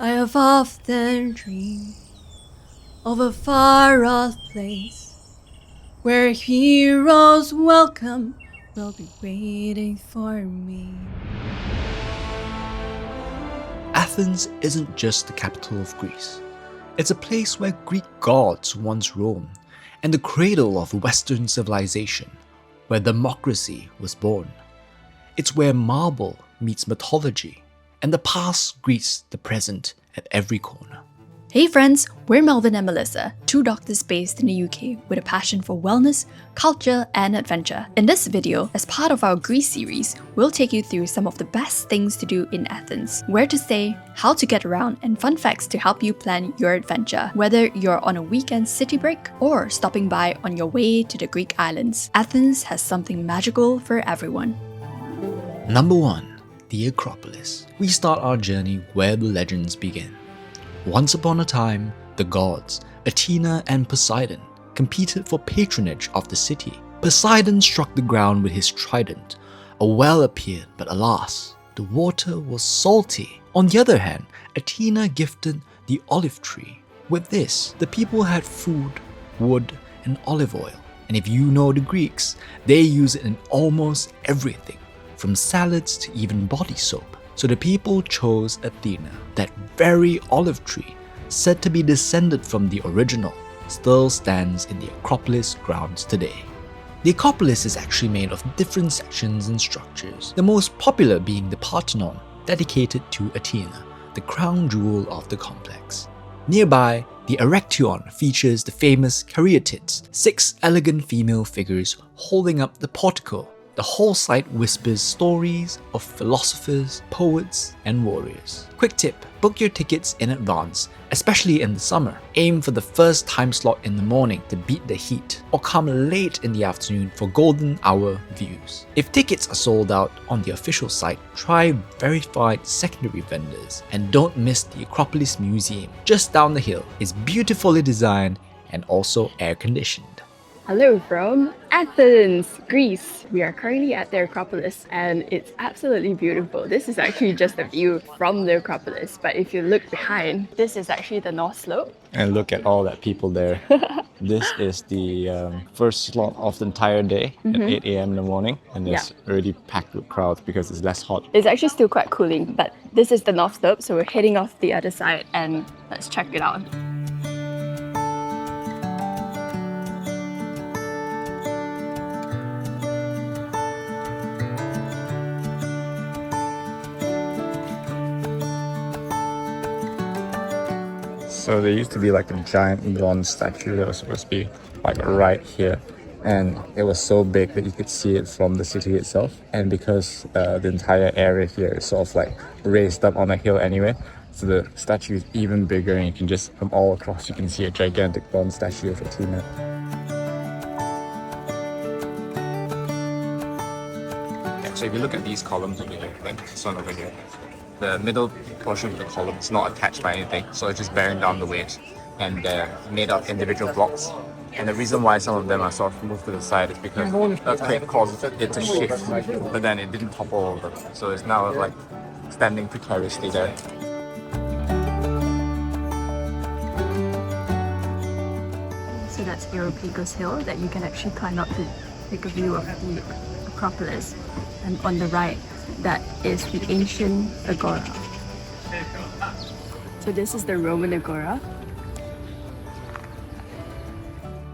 I have often dreamed of a far-off place where heroes welcome will be waiting for me. Athens isn't just the capital of Greece. It's a place where Greek gods once roamed, and the cradle of Western civilization, where democracy was born. It's where marble meets mythology, and the past greets the present at every corner. Hey friends, we're Melvin and Melissa, two doctors based in the UK with a passion for wellness, culture, and adventure. In this video, as part of our Greece series, we'll take you through some of the best things to do in Athens, where to stay, how to get around, and fun facts to help you plan your adventure, whether you're on a weekend city break or stopping by on your way to the Greek islands. Athens has something magical for everyone. Number 1. The Acropolis. We start our journey where the legends begin. Once upon a time, the gods, Athena and Poseidon, competed for patronage of the city. Poseidon struck the ground with his trident. A well appeared, but alas, the water was salty. On the other hand, Athena gifted the olive tree. With this, the people had food, wood, and olive oil. And if you know the Greeks, they use it in almost everything, from salads to even body soap. So the people chose Athena. That very olive tree, said to be descended from the original, still stands in the Acropolis grounds today. The Acropolis is actually made of different sections and structures, the most popular being the Parthenon, dedicated to Athena, the crown jewel of the complex. Nearby, the Erection features the famous caryatids, 6 elegant female figures holding up the portico. The whole site whispers stories of philosophers, poets, and warriors. Quick tip, book your tickets in advance, especially in the summer. Aim for the first time slot in the morning to beat the heat, or come late in the afternoon for golden hour views. If tickets are sold out on the official site, try verified secondary vendors, and don't miss the Acropolis Museum just down the hill. It's beautifully designed and also air-conditioned. Hello from Athens, Greece. We are currently at the Acropolis and it's absolutely beautiful. This is actually just a view from the Acropolis, but if you look behind, this is actually the North Slope. And look at all that people there. This is the first slot of the entire day at 8 a.m. in the morning, and it's already packed with crowds because it's less hot. It's actually still quite cooling, but this is the North Slope, so we're heading off the other side and let's check it out. So there used to be like a giant bronze statue that was supposed to be like right here, and it was so big that you could see it from the city itself. And because the entire area here is sort of like raised up on a hill anyway, so the statue is even bigger, and you can just from all across you can see a gigantic bronze statue of Athena. So if you look at these columns over here, like this one over here, the middle portion of the column is not attached by anything, so it's just bearing down the weight, and they're made of individual blocks. And the reason why some of them are sort of moved to the side is because the earthquake caused it to shift, but then it didn't topple over. So it's now like standing precariously there. So that's Lycabettus Hill that you can actually climb up to take a view of the Acropolis. And on the right, that is the ancient agora. So this is the Roman agora.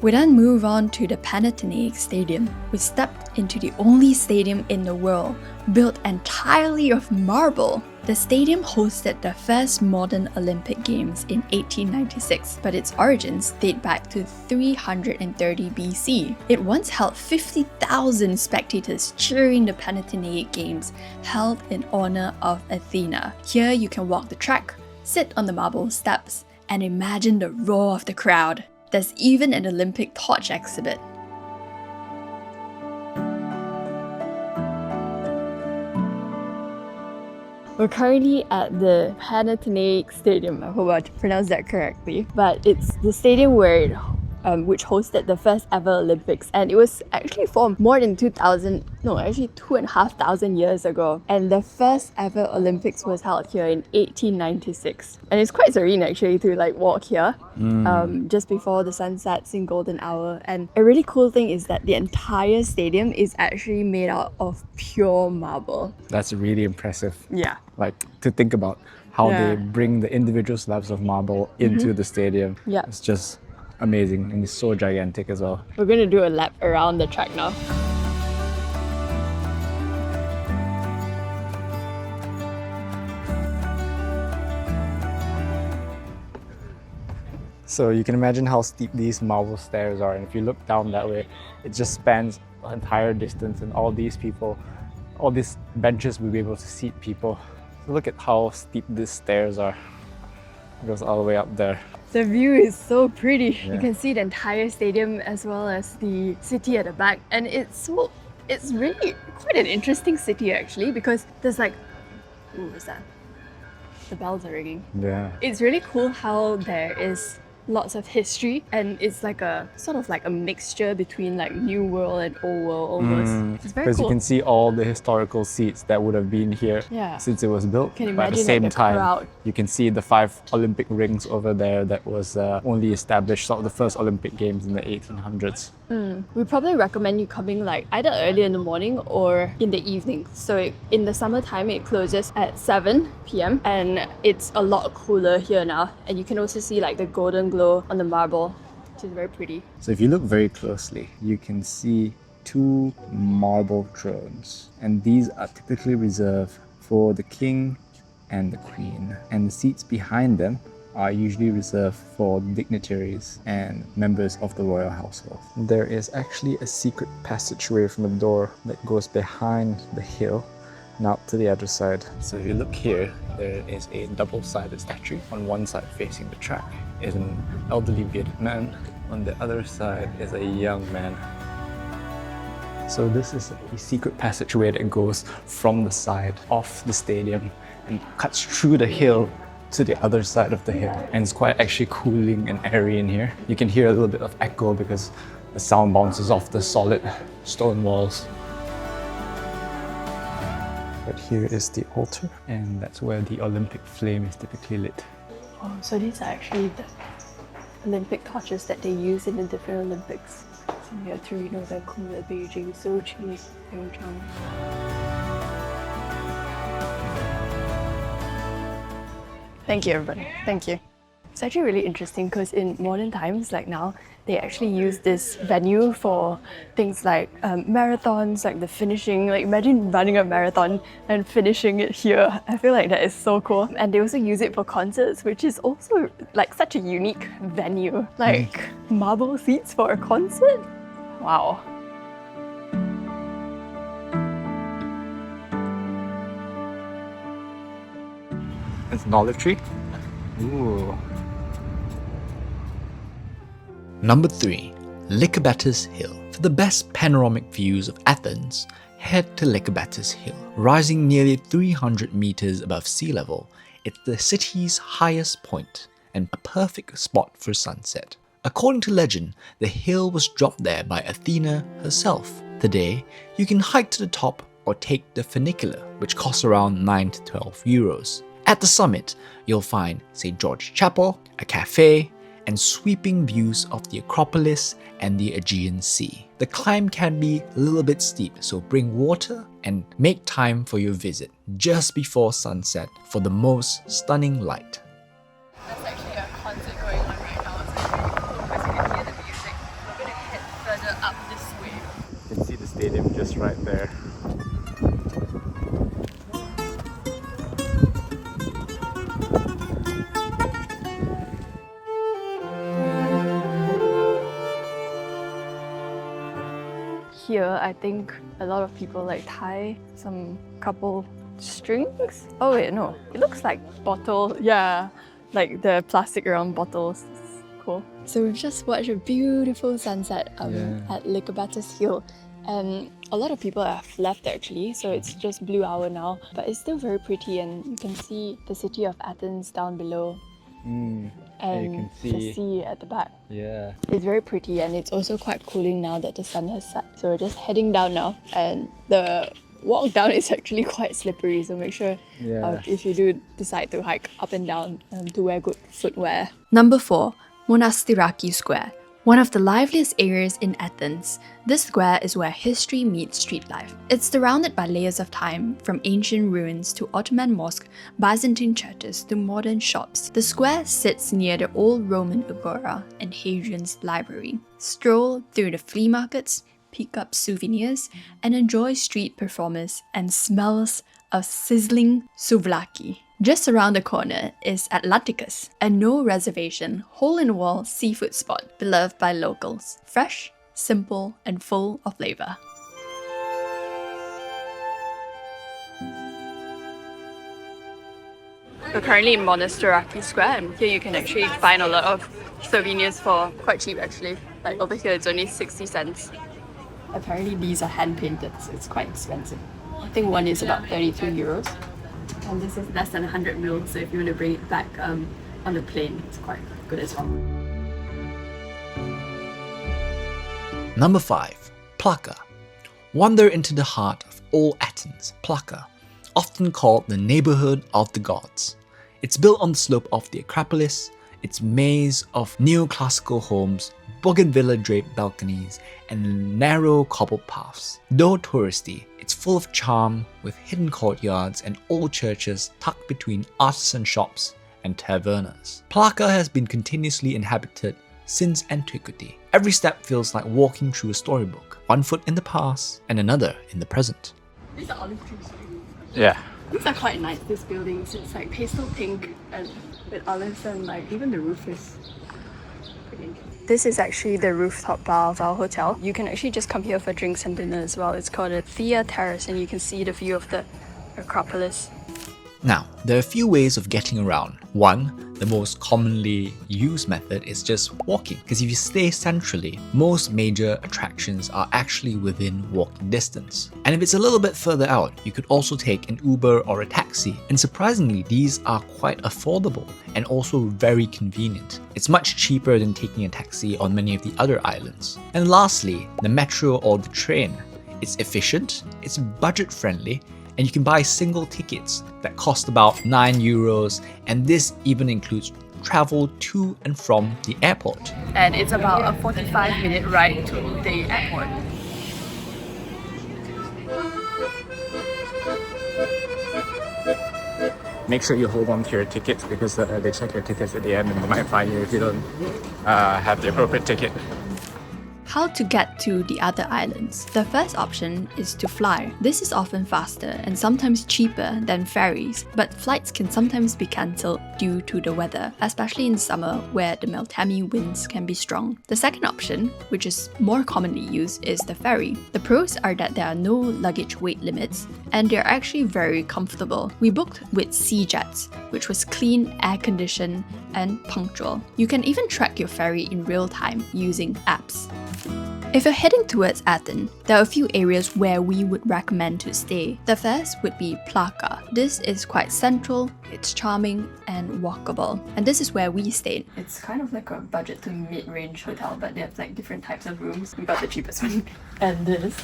We then move on to the Panathenaic Stadium. We stepped into the only stadium in the world built entirely of marble. The stadium hosted the first modern Olympic Games in 1896, but its origins date back to 330 BC. It once held 50,000 spectators cheering the Panathenaic Games held in honor of Athena. Here you can walk the track, sit on the marble steps, and imagine the roar of the crowd. There's even an Olympic torch exhibit. We're currently at the Panathenaic Stadium. I hope I pronounced that correctly. But it's the stadium where it which hosted the first ever Olympics. And it was actually formed more than 2,500 years ago. And the first ever Olympics was held here in 1896. And it's quite serene actually to like walk here just before the sun sets in golden hour. And a really cool thing is that the entire stadium is actually made out of pure marble. That's really impressive. Yeah. Like to think about how Yeah. they bring the individual slabs of marble into the stadium. Yeah. It's just amazing, and it's so gigantic as well. We're going to do a lap around the track now. So you can imagine how steep these marble stairs are, and if you look down that way, it just spans the entire distance, and all these people, all these benches will be able to seat people. So look at how steep these stairs are. It goes all the way up there. The view is so pretty. Yeah. You can see the entire stadium as well as the city at the back, and it's really quite an interesting city actually, because there's like, ooh, what's that? The bells are ringing. Yeah. It's really cool how there is lots of history, and it's like a sort of like a mixture between like New World and Old World almost. It's very Because cool. you can see all the historical seats that would have been here Yeah. since it was built. Can But at the imagine, same like, the time, crowd. you can see the 5 Olympic rings over there that was only established, sort of the first Olympic Games in the 1800s. We probably recommend you coming like either early in the morning or in the evening. So in the summertime, it closes at 7 p.m. and it's a lot cooler here now. And you can also see like the golden glow on the marble, which is very pretty. So if you look very closely, you can see 2 marble thrones, and these are typically reserved for the king and the queen, and the seats behind them are usually reserved for dignitaries and members of the royal household. There is actually a secret passageway from the door that goes behind the hill and out to the other side. So if you look here, there is a double-sided statue. On one side facing the track is an elderly bearded man. On the other side is a young man. So this is a secret passageway that goes from the side of the stadium and cuts through the hill to the other side of the hill. And it's quite actually cooling and airy in here. You can hear a little bit of echo because the sound bounces off the solid stone walls. But here is the altar, and that's where the Olympic flame is typically lit. Oh, so these are actually the Olympic torches that they use in the different Olympics. So you have to, you know, the cool at Beijing, Sochi, Pyeongchang. Thank you, everybody. Thank you. It's actually really interesting because in modern times, like now, they actually use this venue for things like marathons, like the finishing. Like imagine running a marathon and finishing it here. I feel like that is so cool. And they also use it for concerts, which is also like such a unique venue. Like marble seats for a concert? Wow. It's an olive tree. Ooh. Number 3. Lycabettus Hill. For the best panoramic views of Athens, head to Lycabettus Hill. Rising nearly 300 meters above sea level, it's the city's highest point and a perfect spot for sunset. According to legend, the hill was dropped there by Athena herself. Today, you can hike to the top or take the funicular, which costs around 9 to 12 euros. At the summit, you'll find St. George Chapel, a cafe, and sweeping views of the Acropolis and the Aegean Sea. The climb can be a little bit steep, so bring water and make time for your visit just before sunset for the most stunning light. There's actually a concert going on right now. It's really cool because you can hear the music. We're going to head further up this way. You can see the stadium just right there. Here, I think a lot of people like tie some couple strings. Oh wait, no. It looks like bottle, yeah, like the plastic around bottles. It's cool. So we've just watched a beautiful sunset at Lycabettus Hill. And a lot of people have left actually, so it's just blue hour now. But it's still very pretty and you can see the city of Athens down below. And And you can the sea at the back. Yeah. It's very pretty, and it's also quite cooling now that the sun has set. So we're just heading down now, and the walk down is actually quite slippery, so make sure if you do decide to hike up and down to wear good footwear. Number 4. Monastiraki Square. One of the liveliest areas in Athens, this square is where history meets street life. It's surrounded by layers of time, from ancient ruins to Ottoman mosque, Byzantine churches to modern shops. The square sits near the old Roman agora and Hadrian's library. Stroll through the flea markets, pick up souvenirs, and enjoy street performers and smells of sizzling souvlaki. Just around the corner is Atlanticus, a no-reservation, hole-in-the-wall seafood spot beloved by locals. Fresh, simple, and full of flavour. We're currently in Monastiraki Square, and here you can actually find a lot of souvenirs for quite cheap actually. Like over here it's only 60 cents. Apparently these are hand painted, so it's quite expensive. I think one is about 32 euros. And this is less than 100 mil, so if you want to bring it back on the plane, it's quite good as well. Number 5. Plaka. Wander into the heart of old Athens, Plaka, often called the neighbourhood of the gods. It's built on the slope of the Acropolis, its maze of neoclassical homes, bougainvillea-draped balconies, and narrow cobbled paths. Though touristy, it's full of charm, with hidden courtyards and old churches tucked between artisan shops and tavernas. Plaka has been continuously inhabited since antiquity. Every step feels like walking through a storybook, one foot in the past and another in the present. These are olive trees. Yeah. These are quite nice, these buildings. It's like pastel pink and with olives, and like even the roof is pretty. This is actually the rooftop bar of our hotel. You can actually just come here for drinks and dinner as well. It's called a Thea Terrace, and you can see the view of the Acropolis. Now, there are a few ways of getting around. One, the most commonly used method is just walking, because if you stay centrally, most major attractions are actually within walking distance. And if it's a little bit further out, you could also take an Uber or a taxi, and surprisingly, these are quite affordable and also very convenient. It's much cheaper than taking a taxi on many of the other islands. And lastly, the metro or the train. It's efficient, it's budget friendly, and you can buy single tickets that cost about 9 euros, and this even includes travel to and from the airport. And it's about a 45-minute ride to the airport. Make sure you hold on to your tickets, because they check your tickets at the end and they might fine you if you don't have the appropriate ticket. How to get to the other islands? The first option is to fly. This is often faster and sometimes cheaper than ferries, but flights can sometimes be cancelled due to the weather, especially in summer where the Meltemi winds can be strong. The second option, which is more commonly used, is the ferry. The pros are that there are no luggage weight limits and they're actually very comfortable. We booked with Sea Jets, which was clean, air-conditioned, and punctual. You can even track your ferry in real time using apps. If you're heading towards Athens, there are a few areas where we would recommend to stay. The first would be Plaka. This is quite central, it's charming and walkable, and this is where we stayed. It's kind of like a budget to mid-range hotel, but they have like different types of rooms. We got the cheapest one. And this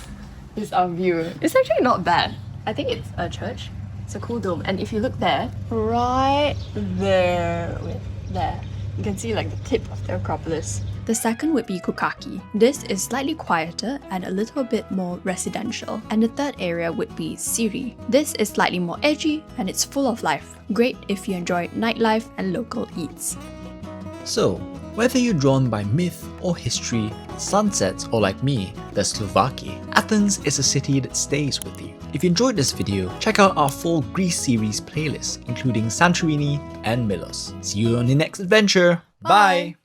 is our view. It's actually not bad. I think it's a church. It's a cool dome, and if you look there, right there, you can see like the tip of the Acropolis. The second would be Kukaki. This is slightly quieter and a little bit more residential. And the third area would be Siri. This is slightly more edgy and it's full of life. Great if you enjoy nightlife and local eats. So, whether you're drawn by myth or history, sunsets or like me, the Slovakia, Athens is a city that stays with you. If you enjoyed this video, check out our full Greece series playlist, including Santorini and Milos. See you on the next adventure. Bye.